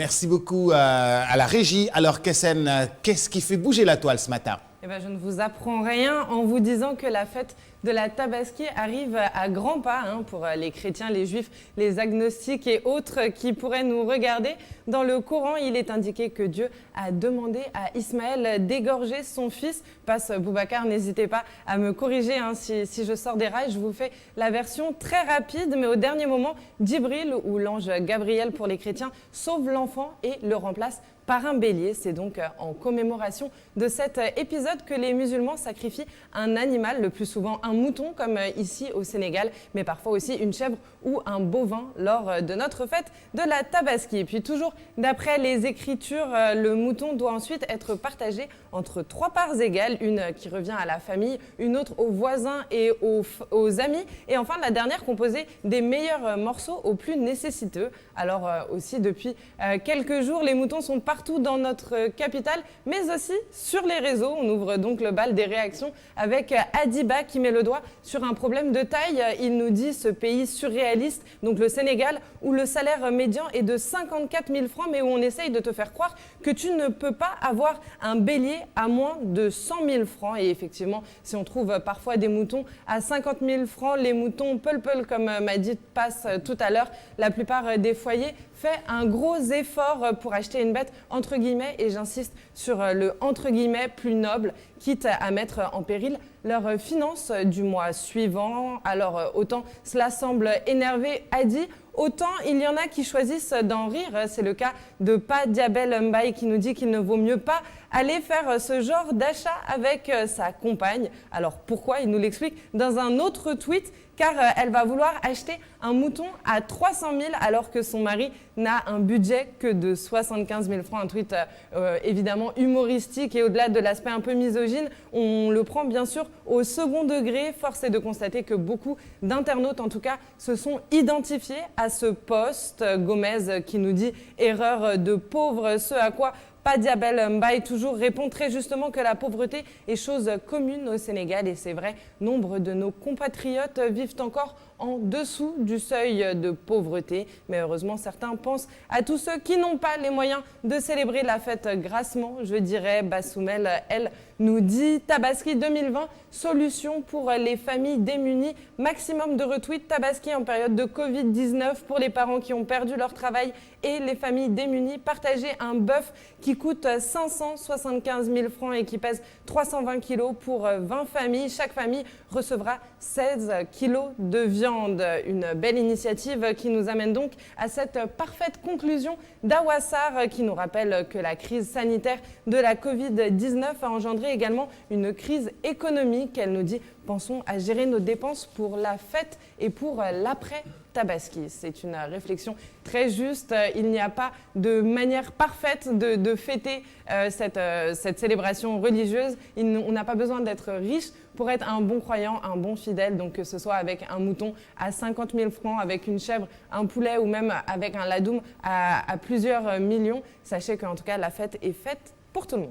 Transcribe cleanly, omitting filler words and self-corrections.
Merci beaucoup à la régie. Alors, Kessem, qu'est-ce qui fait bouger la toile ce matin? Eh ben, je ne vous apprends rien en vous disant que la fête de la Tabaski arrive à grands pas pour les chrétiens, les juifs, les agnostiques et autres qui pourraient nous regarder. Dans le Coran, il est indiqué que Dieu a demandé à Ismaël d'égorger son fils. Passe Boubacar, n'hésitez pas à me corriger si je sors des rails. Je vous fais la version très rapide, mais au dernier moment, Djibril, ou l'ange Gabriel pour les chrétiens, sauve l'enfant et le remplace par un bélier. C'est donc en commémoration de cet épisode que les musulmans sacrifient un animal, le plus souvent un mouton comme ici au Sénégal, mais parfois aussi une chèvre ou un bovin lors de notre fête de la Tabaski. Et puis toujours d'après les Écritures, le mouton doit ensuite être partagé entre 3 parts égales, une qui revient à la famille, une autre aux voisins et aux amis, et enfin la dernière composée des meilleurs morceaux aux plus nécessiteux. Alors aussi depuis quelques jours, les moutons sont partout dans notre capitale, mais aussi sur les réseaux. On ouvre donc le bal des réactions avec Adiba qui met le doigt sur un problème de taille. Il nous dit ce pays surréaliste, donc le Sénégal, où le salaire médian est de 54 000 francs, mais où on essaye de te faire croire que tu ne peux pas avoir un bélier à moins de 100 000 francs. Et effectivement, si on trouve parfois des moutons à 50 000 francs, les moutons peul-peul, comme m'a dit Passe tout à l'heure, la plupart des foyers fait un gros effort pour acheter une bête entre guillemets, et j'insiste sur le entre guillemets plus noble, quitte à mettre en péril leurs finances du mois suivant. Alors autant cela semble énerver Adi, autant il y en a qui choisissent d'en rire. C'est le cas de Pa Diabel Mbaye qui nous dit qu'il ne vaut mieux pas aller faire ce genre d'achat avec sa compagne. Alors pourquoi? Il nous l'explique dans un autre tweet, car elle va vouloir acheter un mouton à 300 000 alors que son mari n'a un budget que de 75 000 francs. Un tweet évidemment humoristique, et au-delà de l'aspect un peu misogyne, on le prend bien sûr au second degré. Force est de constater que beaucoup d'internautes en tout cas se sont identifiés à ce post. Gomez qui nous dit « erreur de pauvre », ce à quoi Pa Diabel Mbaye toujours répond très justement que la pauvreté est chose commune au Sénégal, et c'est vrai, nombre de nos compatriotes vivent encore en dessous du seuil de pauvreté. Mais heureusement, certains pensent à tous ceux qui n'ont pas les moyens de célébrer la fête grassement. Je dirais, Bassoumel, elle, nous dit Tabaski 2020, solution pour les familles démunies. Maximum de retweets Tabaski en période de Covid-19 pour les parents qui ont perdu leur travail et les familles démunies. Partagez un bœuf qui coûte 575 000 francs et qui pèse 320 kilos pour 20 familles. Chaque famille recevra 16 kilos de viande. Une belle initiative qui nous amène donc à cette parfaite conclusion d'Awassar qui nous rappelle que la crise sanitaire de la Covid-19 a engendré également une crise économique. Elle nous dit « Pensons à gérer nos dépenses pour la fête et pour l'après Tabaski ». C'est une réflexion très juste. Il n'y a pas de manière parfaite de fêter cette célébration religieuse. On n'a pas besoin d'être riche pour être un bon croyant, un bon fidèle. Donc que ce soit avec un mouton à 50 000 francs, avec une chèvre, un poulet ou même avec un ladoum à plusieurs millions, sachez qu'en tout cas la fête est faite pour tout le monde.